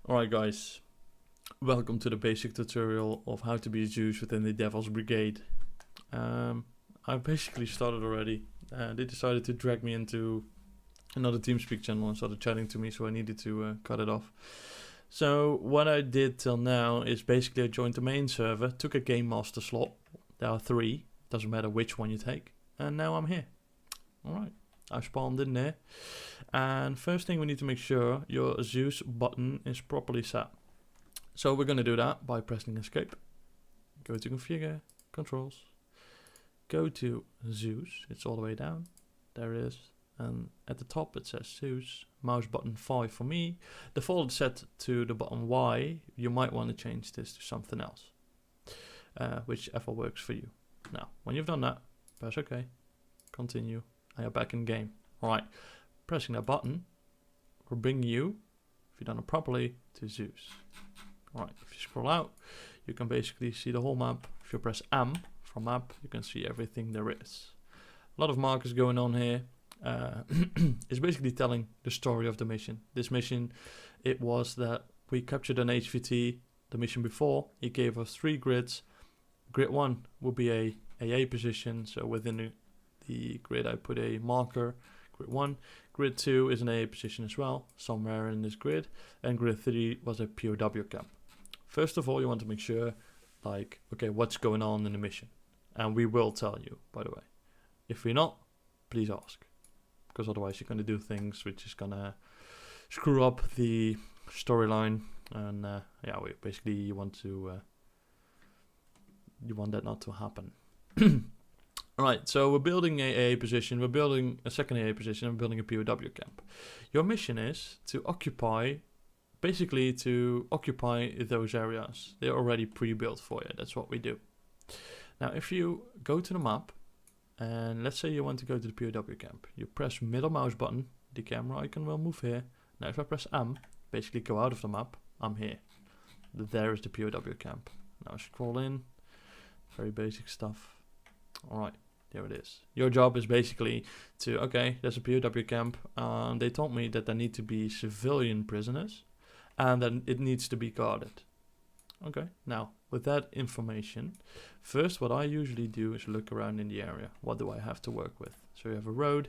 Alright guys, welcome to the basic tutorial of how to be a Zeus within the Devil's Brigade. I basically started already. They decided to drag me into another TeamSpeak channel and started chatting to me, so I needed to cut it off. So what I did till now is basically I joined the main server, took a Game Master slot. There are 3, doesn't matter which one you take, and now I'm here. Alright, I spawned in there. And first thing we need to make sure your Zeus button is properly set. So we're going to do that by pressing escape. Go to configure, controls. Go to Zeus, it's all the way down. There it is. And at the top it says Zeus, mouse button 5 for me. Default set to the button Y. You might want to change this to something else. Whichever works for you. Now, when you've done that, press OK, continue, and you're back in game. Alright. Pressing that button will bring you, if you've done it properly, to Zeus. Alright, if you scroll out, you can basically see the whole map. If you press M from map, you can see everything there is. A lot of markers going on here. It's basically telling the story of the mission. This mission, it was that we captured an HVT. The mission before, it gave us 3 grids. Grid 1 will be a AA position, so within the grid I put a marker. Grid 1. Grid 2 is an AA position as well, somewhere in this grid. And grid 3 was a POW camp. First of all, you want to make sure, like, okay, what's going on in the mission? And we will tell you, by the way. If we're not, please ask. Because otherwise you're going to do things which is going to screw up the storyline. And yeah, basically you want that not to happen. Alright, so we're building a AA position, we're building a second AA position, and we're building a POW camp. Your mission is to occupy those areas. They're already pre-built for you, that's what we do. Now if you go to the map, and let's say you want to go to the POW camp, you press middle mouse button, the camera icon will move here. Now if I press M, basically go out of the map, I'm here. There is the POW camp. Now scroll in, very basic stuff. Alright. There it is. Your job is basically to, okay, there's a POW camp. They told me that there need to be civilian prisoners and then it needs to be guarded. Okay, now with that information, first what I usually do is look around in the area. What do I have to work with? So you have a road,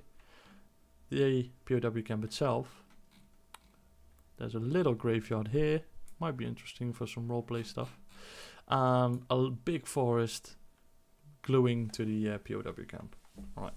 the POW camp itself. There's a little graveyard here. Might be interesting for some roleplay stuff. A big forest gluing to the POW camp. Alright,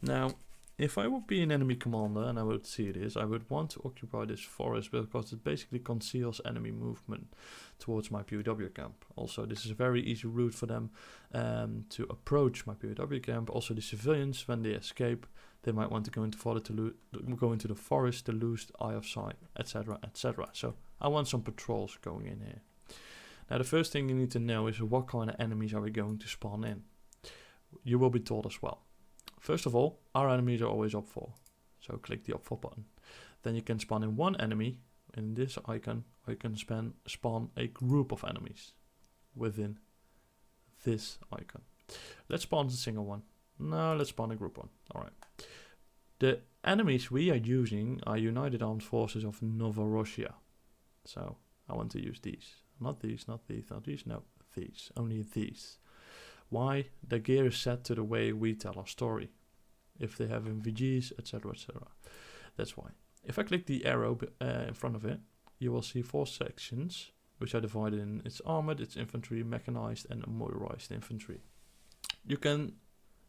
now if I would be an enemy commander and I would see this, I would want to occupy this forest because it basically conceals enemy movement towards my POW camp. Also, this is a very easy route for them to approach my POW camp. Also, the civilians, when they escape, they might want to go into the forest to lose eye of sight, etc, etc. So I want some patrols going in here. Now the first thing you need to know is what kind of enemies are we going to spawn in. You will be told as well. First of all, our enemies are always up 4. So click the up 4 button. Then you can spawn in one enemy in this icon, or you can spawn a group of enemies within this icon. Let's spawn a single one. No, let's spawn a group one. Alright. The enemies we are using are United Armed Forces of Novorossiya. So I want to use these. Not these, not these, not these, no, these. Only these. Why? The gear is set to the way we tell our story. If they have MVGs, etc, etc. That's why. If I click the arrow in front of it, you will see 4 sections, which are divided in its armored, its infantry, mechanized, and motorized infantry. You can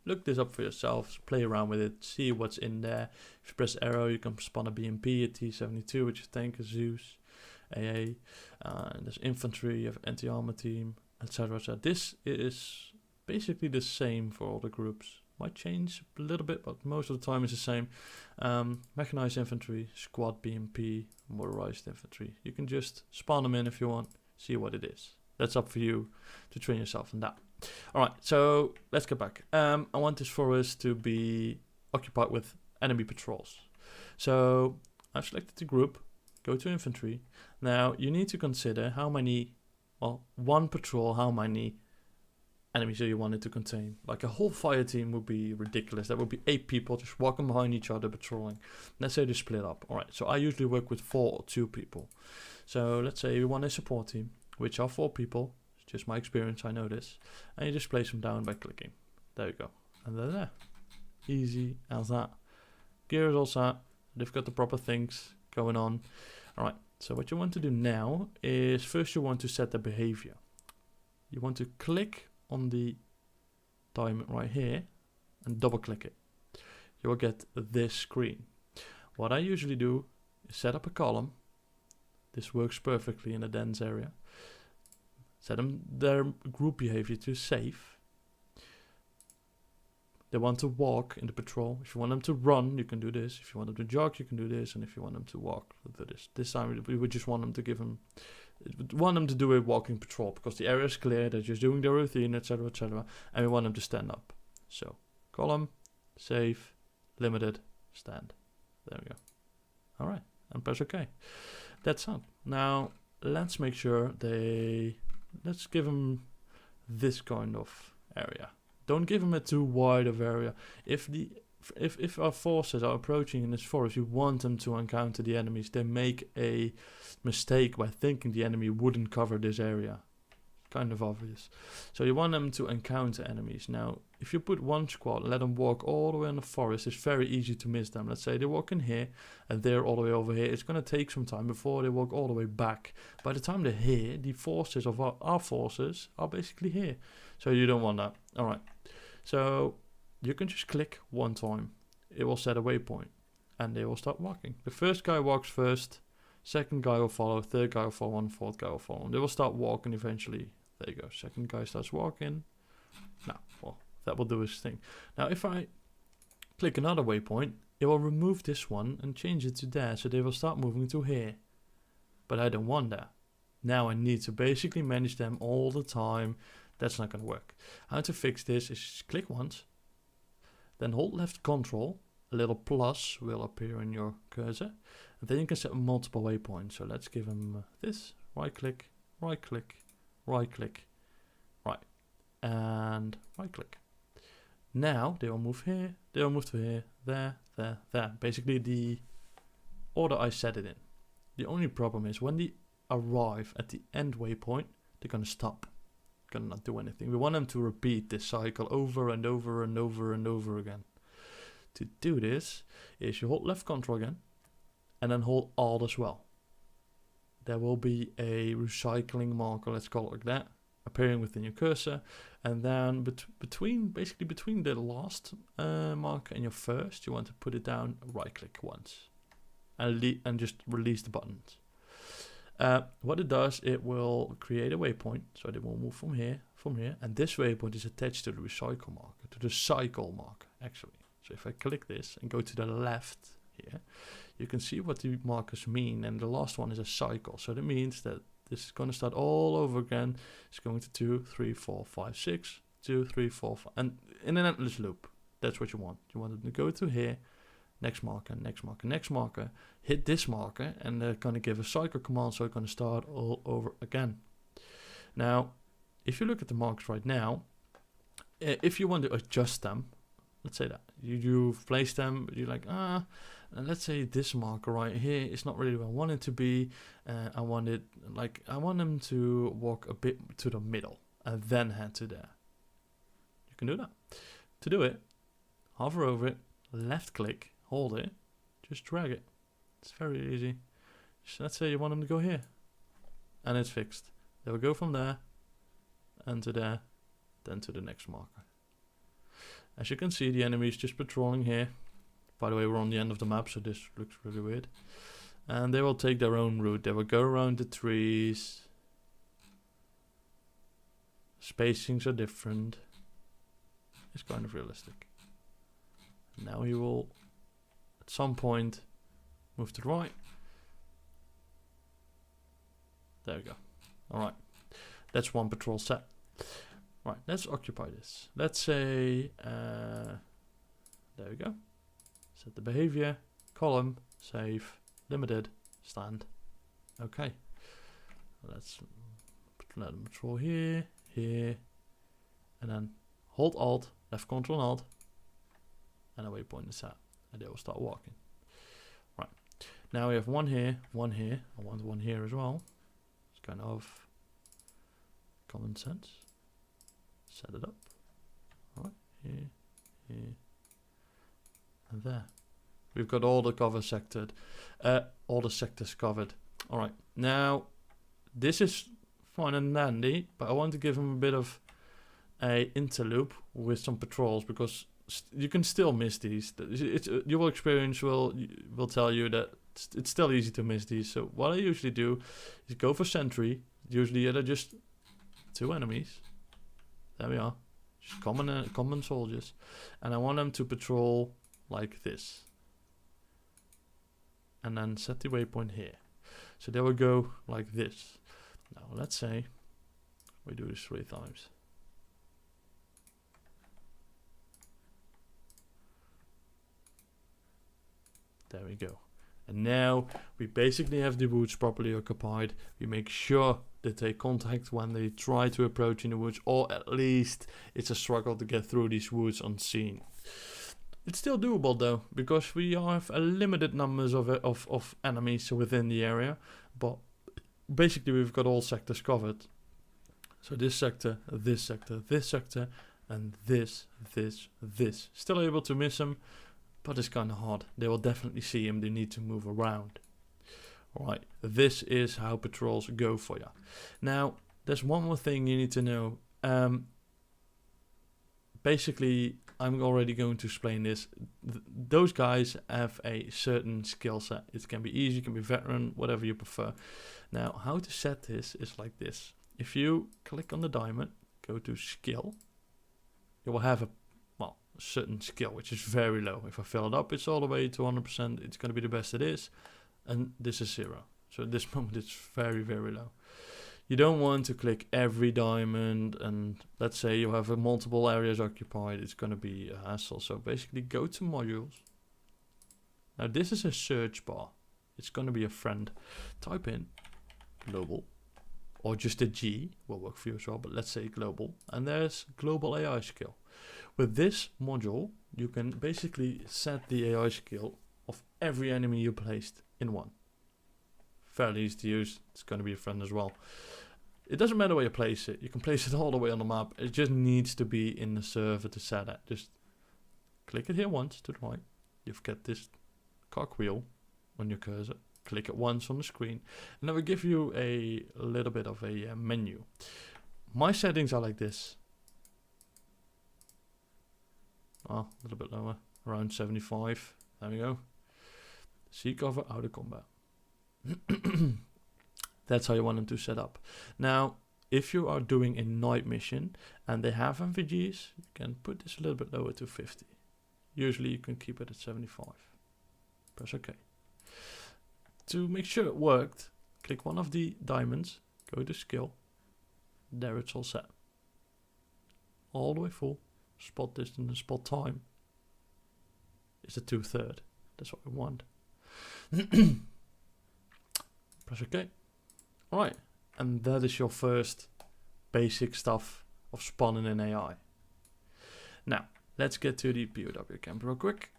look this up for yourself, play around with it, see what's in there. If you press arrow, you can spawn a BMP, a T-72, which is tank, a Zeus, AA. There's infantry, you have anti-armor team, etc, etc. This is basically the same for all the groups. Might change a little bit, but most of the time it's the same. Mechanized infantry, squad BMP, motorized infantry. You can just spawn them in if you want, see what it is. That's up for you to train yourself in that. Alright, so let's get back. I want this forest to be occupied with enemy patrols. So I've selected the group, go to infantry. Now you need to consider how many, well, one patrol, how many enemies that you wanted to contain. Like a whole fire team would be ridiculous. That would be 8 people just walking behind each other patrolling. Let's say they split up. Alright, so I usually work with 4 or 2 people. So let's say you want a support team, which are 4 people. It's just my experience, I know this. And you just place them down by clicking. There you go. And they're there. Easy as that. Gear is all set. They've got the proper things going on. Alright, so what you want to do now is first you want to set the behavior. You want to click on the diamond right here and double click it. You will get this screen. What I usually do is set up a column. This works perfectly in a dense area. Set them their group behavior to safe. They want to walk in the patrol. If you want them to run, you can do this. If you want them to jog, you can do this. And if you want them to walk, do this. This time we would just want them to give them, want them to do a walking patrol because the area is clear. They're just doing their routine, etc., etc. And we want them to stand up. So column, save, limited, stand. There we go. All right, and press OK. That's it. Now let's make sure let's give them this kind of area. Don't give them a too wide of area. If our forces are approaching in this forest, you want them to encounter the enemies. They make a mistake by thinking the enemy wouldn't cover this area. Kind of obvious. So you want them to encounter enemies. Now, if you put one squad and let them walk all the way in the forest, it's very easy to miss them. Let's say they walk in here and they're all the way over here. It's going to take some time before they walk all the way back. By the time they're here, the forces of our forces are basically here. So you don't want that. All right. So you can just click one time. It will set a waypoint and they will start walking. The first guy walks first. Second guy will follow. Third guy will follow. And fourth guy will follow. They will start walking eventually. There you go. Second guy starts walking. Now, well, that will do his thing. Now, if I click another waypoint, it will remove this one and change it to there. So they will start moving to here. But I don't want that. Now I need to basically manage them all the time. That's not going to work. How to fix this is just click once. Then hold left control. A little plus will appear in your cursor. And then you can set multiple waypoints. So let's give them this. Right click, right click, right click, right. And right click. Now they will move here, they will move to here, there, there, there. Basically the order I set it in. The only problem is when they arrive at the end waypoint, they're going to stop. Going to not do anything. We want them to repeat this cycle over and over and over and over again. To do this is you hold left control again and then hold Alt as well. There will be a recycling marker, let's call it like that, appearing within your cursor, and then between the last marker and your first, you want to put it down, right click once and just release the buttons. What it does, it will create a waypoint, so they will move from here, and this waypoint is attached to the recycle marker, to the cycle marker actually. So if I click this and go to the left here, you can see what the markers mean, and the last one is a cycle. So that means that this is going to start all over again. It's going to 2, 3, 4, 5, 6, 2, 3, 4, 5, and in an endless loop. That's what you want. You want it to go to here, next marker, next marker, next marker, hit this marker, and they're going to give a cycle command, so it's going to start all over again. Now, if you look at the markers right now, if you want to adjust them, let's say that you've placed them, you're like, and let's say this marker right here is not really where I want it to be. I want them to walk a bit to the middle and then head to there. You can do that. To do it, hover over it, left click, hold it, just drag it. It's very easy. So let's say you want them to go here, and it's fixed. They will go from there and to there, then to the next marker. As you can see, the enemy is just patrolling here. By the way, we're on the end of the map, so this looks really weird. And they will take their own route. They will go around the trees. Spacings are different. It's kind of realistic. Now he will, at some point, move to the right. There we go. Alright. That's one patrol set. Right, let's occupy this. Let's say, there we go. Set the behavior, column, save, limited, stand. Okay. Let's let them patrol here, here, and then hold Alt, left Control Alt, and a waypoint is set, and they will start walking. Right. Now we have one here, one here. I want one here as well. It's kind of common sense. Set it up. Right, here, here, and there. We've got all the all the sectors covered. All right, now this is fine and dandy, but I want to give him a bit of a interloop with some patrols, because you can still miss these. Your experience will tell you that it's still easy to miss these. So what I usually do is go for sentry. Usually they're just 2 enemies. There we are, just common soldiers, and I want them to patrol like this, and then set the waypoint here. So they will go like this. Now let's say we do this 3 times. There we go. And now we basically have the woods properly occupied. We make sure that they contact when they try to approach in the woods, or at least it's a struggle to get through these woods unseen. It's still doable though, because we have a limited numbers of enemies within the area, but basically we've got all sectors covered. So this sector, this sector, this sector, and this. Still able to miss them, but it's kind of hard. They will definitely see him. They need to move around. Alright, this is how patrols go for you. Now, there's one more thing you need to know. Basically, I'm already going to explain this. Those guys have a certain skill set. It can be easy, it can be veteran, whatever you prefer. Now, how to set this is like this. If you click on the diamond, go to skill, you will have a certain skill, which is very low. If I fill it up, it's all the way to 100%. It's going to be the best it is. And this is 0. So at this moment, it's very, very low. You don't want to click every diamond, and let's say you have multiple areas occupied. It's going to be a hassle. So basically go to modules. Now this is a search bar. It's going to be a friend. Type in global, or just a G will work for you as well, but let's say global. And there's global AI skill. With this module, you can basically set the AI skill of every enemy you placed in one. Fairly easy to use. It's going to be a friend as well. It doesn't matter where you place it. You can place it all the way on the map. It just needs to be in the server to set it. Just click it here once to the right. You've got this cogwheel on your cursor. Click it once on the screen, and that will give you a little bit of a menu. My settings are like this. Oh, a little bit lower, around 75. There we go. Sea cover, out of combat. That's how you want them to set up. Now, if you are doing a night mission and they have MVGs, you can put this a little bit lower to 50. Usually you can keep it at 75. Press OK. To make sure it worked, click one of the diamonds, go to skill. There it's all set. All the way full. Spot distance and spot time is a 2/3. That's what we want. Press OK. Alright, and that is your first basic stuff of spawning an AI. Now, let's get to the POW camp real quick.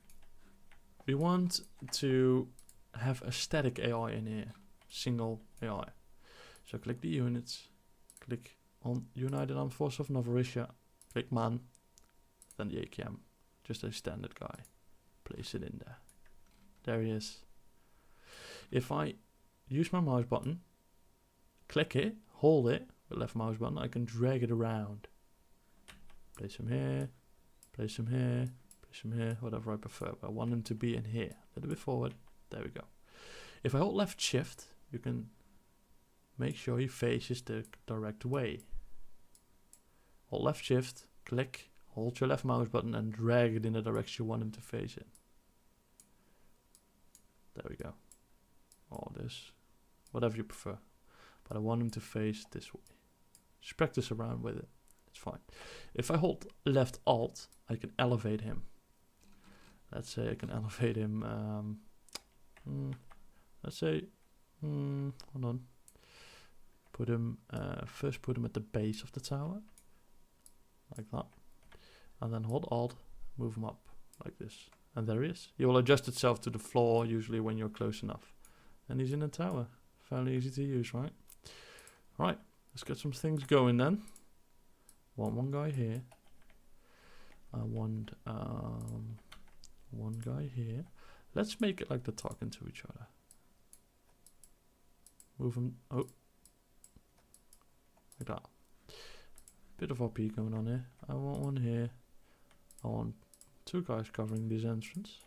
We want to have a static AI in here, single AI. So click the units, click on United Armed Forces of Novorossiya, click man, then the AKM, just a standard guy. Place it in there. There he is. If I use my mouse button, click it, hold it with left mouse button, I can drag it around. Place him here, place him here, place him here, whatever I prefer. But I want him to be in here. A little bit forward. There we go. If I hold left shift, you can make sure he faces the direct way. Hold left shift, click, hold your left mouse button and drag it in the direction you want him to face in. There we go. Or this, whatever you prefer. But I want him to face this way. Just practice around with it. It's fine. If I hold left alt, I can elevate him. Let's say I can elevate him. Let's say, hold on. Put him, first put him at the base of the tower. like that. And then hold Alt, move him up like this. And there he is. He will adjust itself to the floor usually when you're close enough. And he's in a tower. Fairly easy to use, right? Right, let's get some things going then. Want one guy here. I want one guy here. Let's make it like they're talking to each other. Move them. Oh, like that. Bit of RP going on here. I want one here. I want two guys covering this entrance.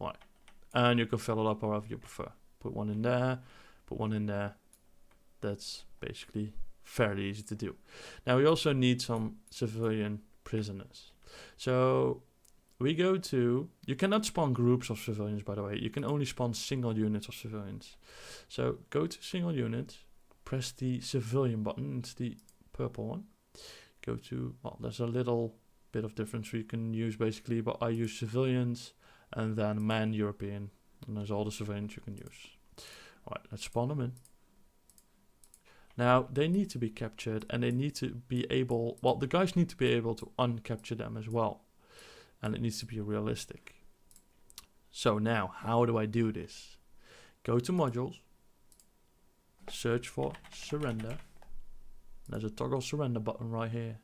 Right. And you can fill it up however you prefer. Put one in there. Put one in there. That's basically fairly easy to do. Now we also need some civilian prisoners. So we go to, you cannot spawn groups of civilians, by the way. You can only spawn single units of civilians. So go to single unit, press the civilian button. It's the purple one. Go to, well, there's a little bit of difference you can use basically, but I use civilians and then man European. And there's all the civilians you can use. All right, let's spawn them in. Now, they need to be captured and they need to be able, well, the guys need to be able to uncapture them as well. And it needs to be realistic. So now, how do I do this? Go to modules, search for surrender. There's a toggle surrender button right here.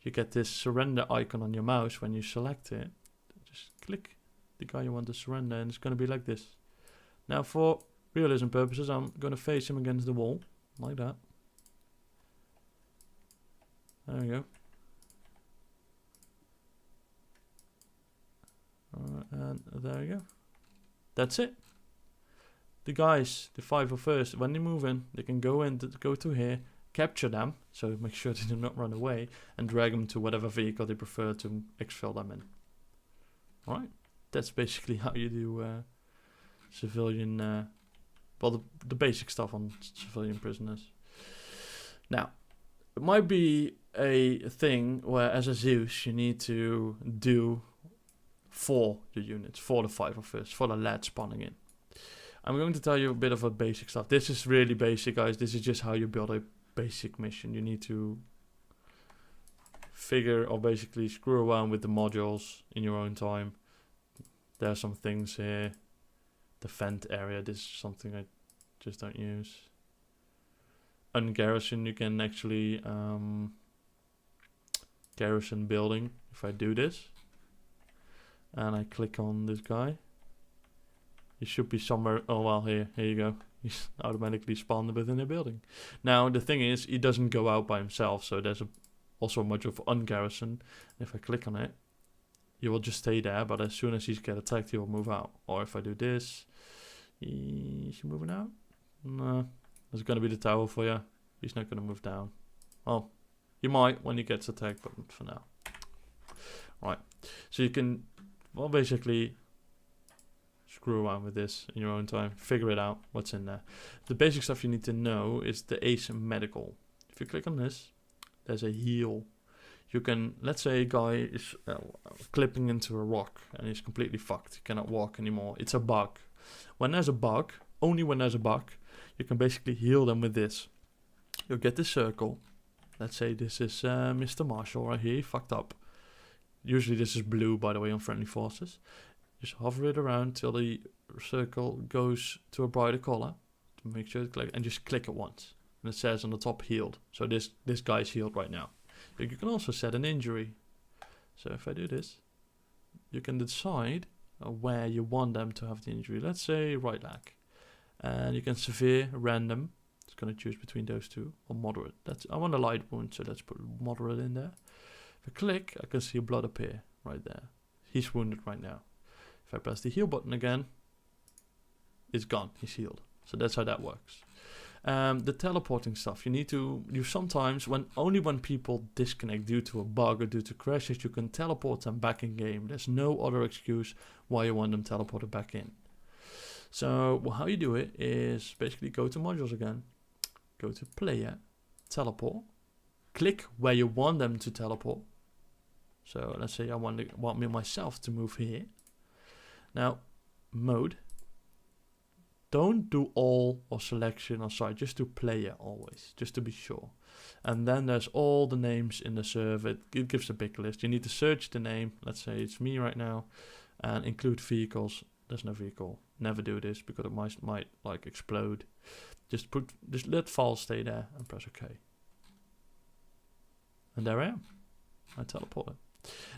You get this surrender icon on your mouse when you select it. Just click the guy you want to surrender and it's going to be like this. Now for realism purposes, I'm going to face him against the wall, like that. There we go. And there we go. That's it. The guys, the 5 of first, when they move in, they can go in, go to here, capture them, so make sure they do not run away, and drag them to whatever vehicle they prefer to exfil them in. Alright, that's basically how you do civilian, well, the basic stuff on civilian prisoners. Now, it might be a thing where as a Zeus you need to do for the units, for the 5 of us, for the lads spawning in. I'm going to tell you a bit of a basic stuff. This is really basic, guys. This is just how you build a basic mission. You need to figure or basically screw around with the modules in your own time. There are some things here. The vent area, this is something I just don't use. Ungarrison, you can actually garrison building. If I do this and I click on this guy, he should be somewhere. Oh well, here you go. He's automatically spawned within a building. Now the thing is, he doesn't go out by himself, so there's also a module for ungarrison. If I click on it, he will just stay there, but as soon as he's get attacked, he will move out. Or if I do this, is he moving out? No, there's gonna be the tower for you. He's not gonna move down. Well, he might when he gets attacked, but not for now. Right, so you can, well, basically screw around with this in your own time, figure it out, what's in there. The basic stuff you need to know is the asymmetrical. If you click on this, there's a heal. You can, let's say a guy is clipping into a rock and he's completely fucked. He cannot walk anymore. It's a bug. When there's a bug, only when there's a bug, you can basically heal them with this. You'll get this circle. Let's say this is Mr. Marshall right here, he fucked up. Usually this is blue, by the way, on friendly forces. Just hover it around till the circle goes to a brighter color to make sure it's click, and just click it once. And it says on the top healed. So this guy's healed right now. You can also set an injury. So if I do this, you can decide where you want them to have the injury. Let's say right leg. And you can severe, random. It's going to choose between those two, or moderate. I want a light wound, so let's put moderate in there. If I click, I can see blood appear right there. He's wounded right now. If I press the heal button again, it's gone. He's healed. So that's how that works. The teleporting stuff, you sometimes, only when people disconnect due to a bug or due to crashes, you can teleport them back in game. There's no other excuse why you want them teleported back in. So how you do it is basically go to modules again, go to player, teleport, click where you want them to teleport. So let's say I want me myself to move here. Now, mode, don't do all or selection or site, just do player always, just to be sure. And then there's all the names in the server. It gives a big list. You need to search the name. Let's say it's me right now, and include vehicles. There's no vehicle. Never do this because it might like explode. Just let file stay there and press OK. And there I am. I teleported.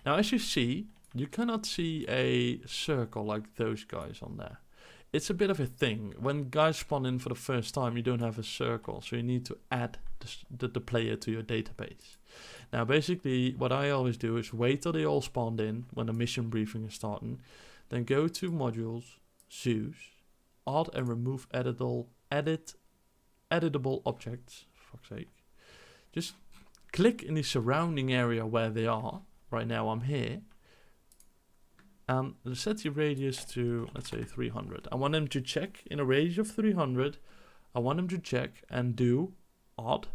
Now, as you see, you cannot see a circle like those guys on there. It's a bit of a thing. When guys spawn in for the first time, you don't have a circle, so you need to add the player to your database. Now, basically, what I always do is wait till they all spawned in when the mission briefing is starting, then go to Modules, ZEUS, add and remove editable objects. For fuck's sake. Just click in the surrounding area where they are. Right now, I'm here. And set the radius to, let's say, 300. I want them to check in a radius of 300. I want them to check and do add,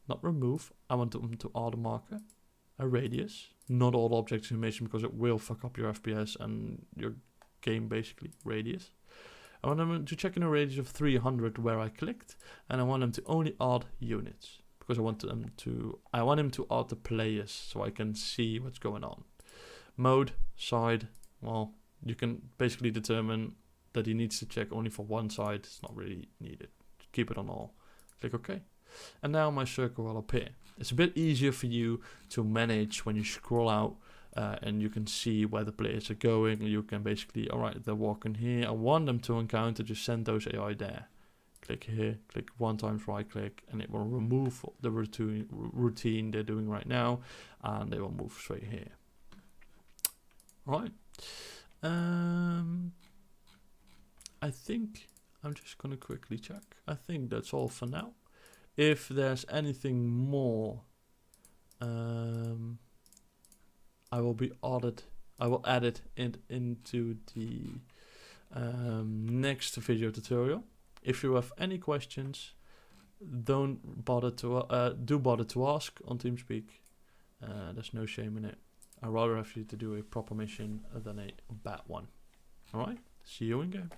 not remove. I want them to add a marker, a radius, not all objects in mission because it will fuck up your FPS and your game basically, radius. I want them to check in a radius of 300 where I clicked, and I want them to only add units because I want them to add the players so I can see what's going on. Mode, side. Well, you can basically determine that he needs to check only for one side. It's not really needed. Keep it on all. Click OK. And now my circle will appear. It's a bit easier for you to manage when you scroll out and you can see where the players are going. You can basically, alright, they're walking here. I want them to encounter, just send those AI there. Click here, click one time, right click, and it will remove the routine they're doing right now. And they will move straight here. Alright. I think I'm just gonna quickly check. I think that's all for now. If there's anything more, I will add it into the next video tutorial. If you have any questions, do bother to ask on TeamSpeak. There's no shame in it. I'd rather have you to do a proper mission than a bad one. Alright, see you in game.